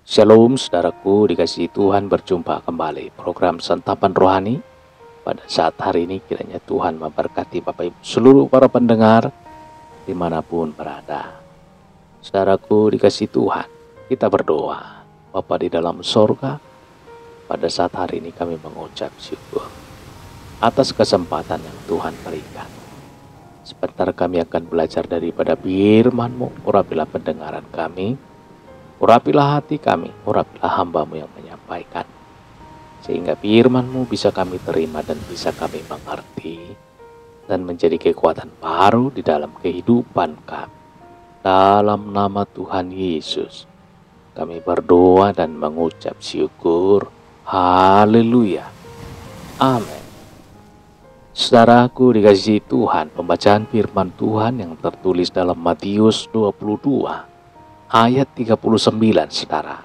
Shalom saudaraku, dikasihi Tuhan, berjumpa kembali program Santapan Rohani. Pada saat hari ini kiranya Tuhan memberkati Bapak Ibu seluruh para pendengar dimanapun berada. Saudaraku dikasihi Tuhan, kita berdoa. Bapa di dalam sorga, pada saat hari ini kami mengucap syukur atas kesempatan yang Tuhan berikan. Sebentar kami akan belajar daripada firman-Mu. Urapilah pendengaran kami, urapilah hati kami, urapilah hamba-Mu yang menyampaikan, sehingga firman-Mu bisa kami terima dan bisa kami mengerti, dan menjadi kekuatan baru di dalam kehidupan kami. Dalam nama Tuhan Yesus, kami berdoa dan mengucap syukur. Haleluya. Amin. Saudaraku dikasihi Tuhan, pembacaan firman Tuhan yang tertulis dalam Matius 22 ayat 39, saudara.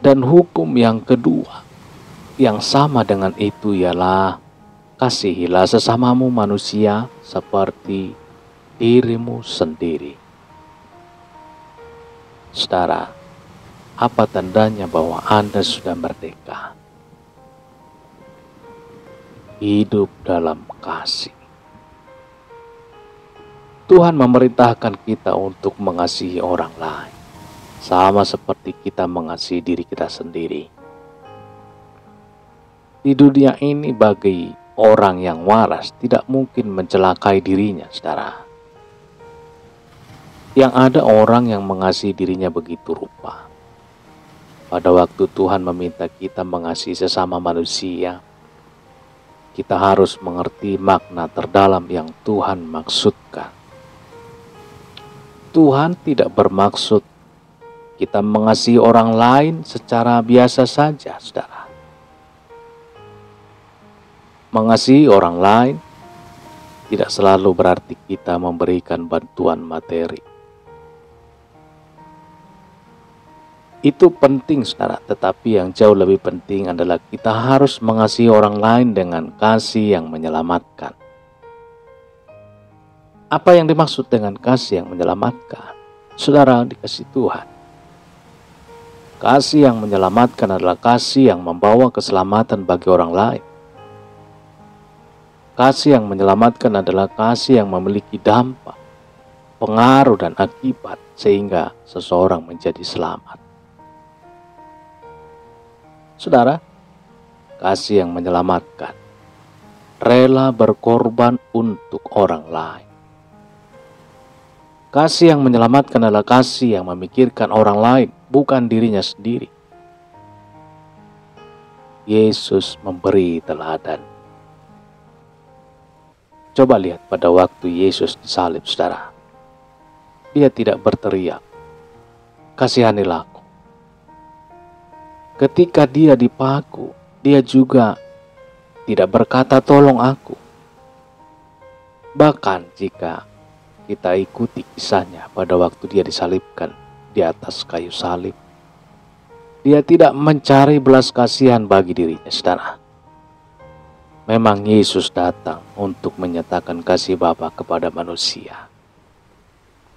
Dan hukum yang kedua yang sama dengan itu ialah, kasihilah sesamamu manusia seperti dirimu sendiri. Saudara, apa tandanya bahwa Anda sudah merdeka? Hidup dalam kasih. Tuhan memerintahkan kita untuk mengasihi orang lain, sama seperti kita mengasihi diri kita sendiri. Di dunia ini bagi orang yang waras tidak mungkin mencelakai dirinya, saudara. Yang ada orang yang mengasihi dirinya begitu rupa. Pada waktu Tuhan meminta kita mengasihi sesama manusia, kita harus mengerti makna terdalam yang Tuhan maksudkan. Tuhan tidak bermaksud kita mengasihi orang lain secara biasa saja, saudara. Mengasihi orang lain tidak selalu berarti kita memberikan bantuan materi. Itu penting, saudara, tetapi yang jauh lebih penting adalah kita harus mengasihi orang lain dengan kasih yang menyelamatkan. Apa yang dimaksud dengan kasih yang menyelamatkan? Saudara dikasihi Tuhan, kasih yang menyelamatkan adalah kasih yang membawa keselamatan bagi orang lain. Kasih yang menyelamatkan adalah kasih yang memiliki dampak, pengaruh dan akibat sehingga seseorang menjadi selamat. Saudara, kasih yang menyelamatkan, rela berkorban untuk orang lain. Kasih yang menyelamatkan adalah kasih yang memikirkan orang lain, bukan dirinya sendiri. Yesus memberi teladan. Coba lihat pada waktu Yesus disalib, saudara. Dia tidak berteriak, "Kasihanilah aku." Ketika dia dipaku, dia juga tidak berkata, "Tolong aku." Bahkan jika kita ikuti kisahnya pada waktu dia disalibkan di atas kayu salib, dia tidak mencari belas kasihan bagi dirinya, saudara. Memang Yesus datang untuk menyatakan kasih Bapa kepada manusia.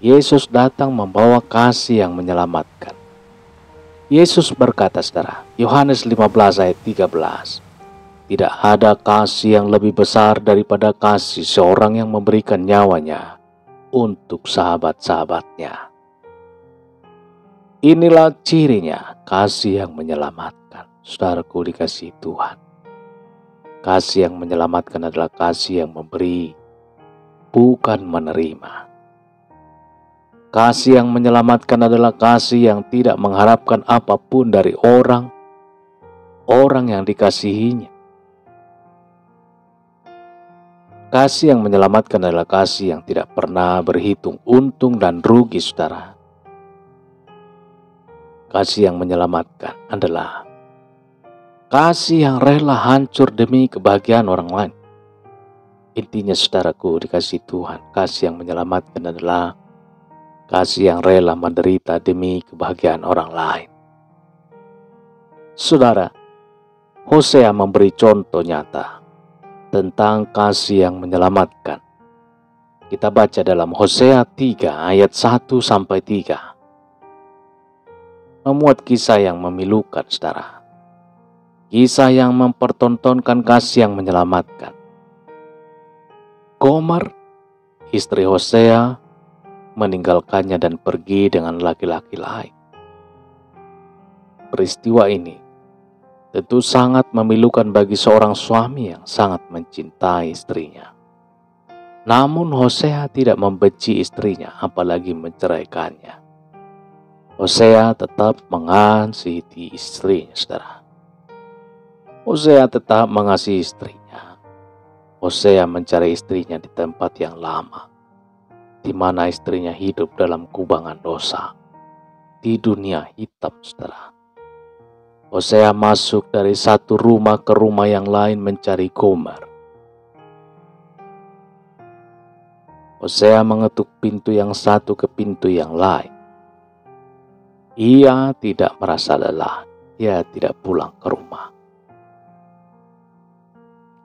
Yesus datang membawa kasih yang menyelamatkan. Yesus berkata, saudara, Yohanes 15 ayat 13, "Tidak ada kasih yang lebih besar daripada kasih seorang yang memberikan nyawanya untuk sahabat-sahabatnya." Inilah cirinya kasih yang menyelamatkan. Saudaraku dikasihi Tuhan, kasih yang menyelamatkan adalah kasih yang memberi, bukan menerima. Kasih yang menyelamatkan adalah kasih yang tidak mengharapkan apapun dari orang yang dikasihinya. Kasih yang menyelamatkan adalah kasih yang tidak pernah berhitung untung dan rugi, saudara. Kasih yang menyelamatkan adalah kasih yang rela hancur demi kebahagiaan orang lain. Intinya, saudaraku dikasihi Tuhan, kasih yang menyelamatkan adalah kasih yang rela menderita demi kebahagiaan orang lain. Saudara, Hosea memberi contoh nyata tentang kasih yang menyelamatkan. Kita baca dalam Hosea 3 ayat 1-3. memuat kisah yang memilukan, saudara. Kisah yang mempertontonkan kasih yang menyelamatkan. Gomer, istri Hosea, meninggalkannya dan pergi dengan laki-laki lain. Peristiwa ini tentu sangat memilukan bagi seorang suami yang sangat mencintai istrinya. Namun Hosea tidak membenci istrinya, apalagi menceraikannya. Hosea tetap mengasihi istrinya, saudara. Hosea tetap mengasihi istrinya. Hosea mencari istrinya di tempat yang lama, di mana istrinya hidup dalam kubangan dosa, di dunia hitam, saudara. Hosea masuk dari satu rumah ke rumah yang lain mencari Gomer. Hosea mengetuk pintu yang satu ke pintu yang lain. Ia tidak merasa lelah, ia tidak pulang ke rumah.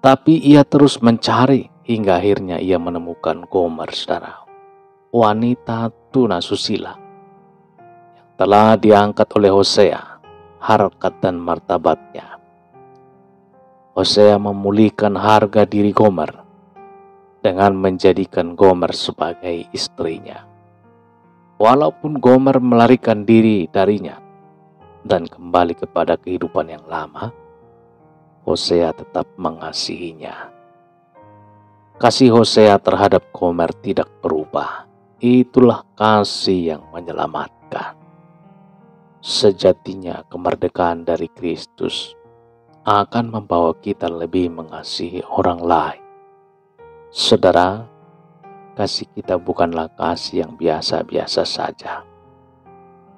Tapi ia terus mencari hingga akhirnya ia menemukan Gomer, saudara. Wanita tunasusila yang telah diangkat oleh Hosea, harkat dan martabatnya. Hosea memulihkan harga diri Gomer dengan menjadikan Gomer sebagai istrinya. Walaupun Gomer melarikan diri darinya dan kembali kepada kehidupan yang lama, Hosea tetap mengasihinya. Kasih Hosea terhadap Gomer tidak berubah. Itulah kasih yang menyelamatkan. Sejatinya kemerdekaan dari Kristus akan membawa kita lebih mengasihi orang lain. Saudara, kasih kita bukanlah kasih yang biasa-biasa saja.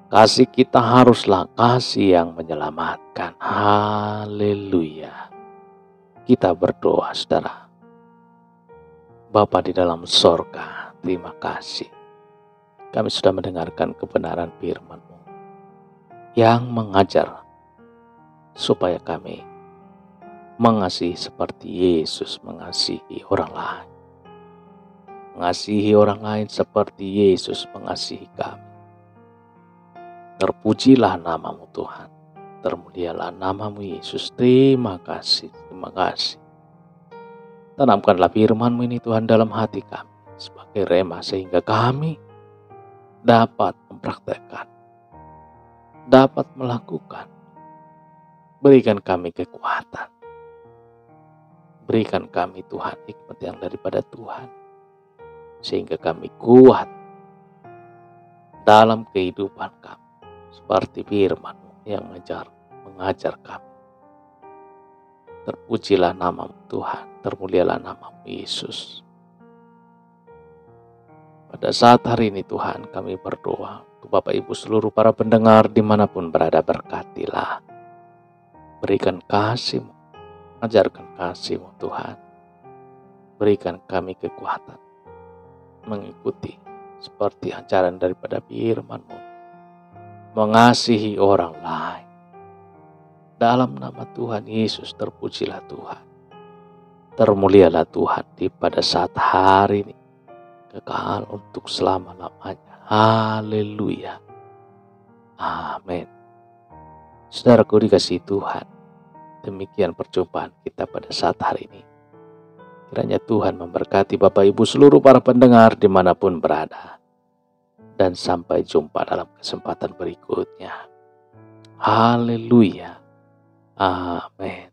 Kasih kita haruslah kasih yang menyelamatkan. Haleluya. Kita berdoa, saudara. Bapa di dalam sorga, terima kasih. Kami sudah mendengarkan kebenaran firman-Mu yang mengajar supaya kami mengasihi seperti Yesus mengasihi orang lain. Mengasihi orang lain seperti Yesus mengasihi kami. Terpujilah nama-Mu Tuhan. Termulialah nama-Mu Yesus. Terima kasih, terima kasih. Tanamkanlah firman-Mu ini Tuhan dalam hati kami sebagai rema sehingga kami dapat mempraktekkan, dapat melakukan. Berikan kami kekuatan. Berikan kami Tuhan hikmat yang daripada Tuhan sehingga kami kuat dalam kehidupan kami. Seperti firman-Mu yang mengajar kami. Terpujilah nama-Mu Tuhan, termulialah nama-Mu Yesus. Pada saat hari ini Tuhan kami berdoa untuk Bapak Ibu seluruh para pendengar dimanapun berada, berkatilah. Berikan kasih-Mu, ajarkan kasih-Mu Tuhan. Berikan kami kekuatan mengikuti seperti ajaran daripada firman-Mu. Mengasihi orang lain. Dalam nama Tuhan Yesus terpujilah Tuhan. Termulialah Tuhan di pada saat hari ini. Kekal untuk selama-lamanya. Haleluya. Amin. Saudaraku dikasihi Tuhan. Demikian perjumpaan kita pada saat hari ini. Kiranya Tuhan memberkati Bapak Ibu seluruh para pendengar dimanapun berada. Dan sampai jumpa dalam kesempatan berikutnya. Haleluya. Amin.